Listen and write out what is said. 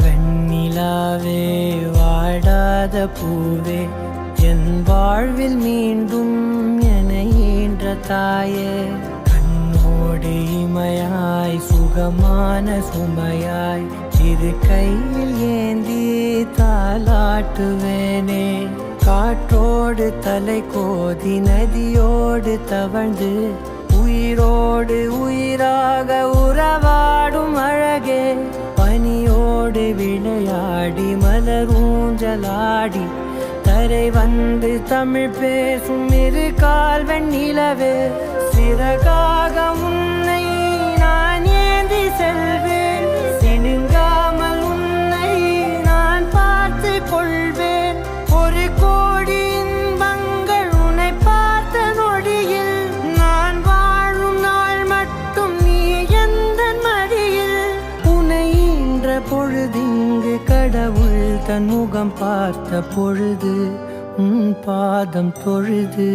வெண்ணிலாவே வாடாத பூவே என் வாழ்வில் மீண்டும் என ஈன்ற தாயே கண்ணோடு இமையாய் சுகமான சுமையாய் இது கையில் ஏந்தி தாலாட்டுவேனே காற்றோடு தலை கோதி நதியோடு தவழ்ந்து உயிரோடு உயிராக உறவாடும் அழகே பனியோடு விளையாடி மலரூஞ்சலாடி தரை வந்து தமிழ் பேசும் இரு கால் வெண்ணிலவே சிறகாக உன்னை நான் ஏந்தி செல்வேன் சினுங்காமல் உன்னை நான் பார்த்து கொள்வேன் ஒரு கோடி இன்பங்கள் உன்னை பார்த்த நொடியில் நான் வாழும் நாள் மட்டும் நீ எந்த மடியில் உன்னை ஈன்ற பொழுதிங்கு கடவுள் தன் முகம் பார்த்த பொழுது உன் பாதம் தொழுது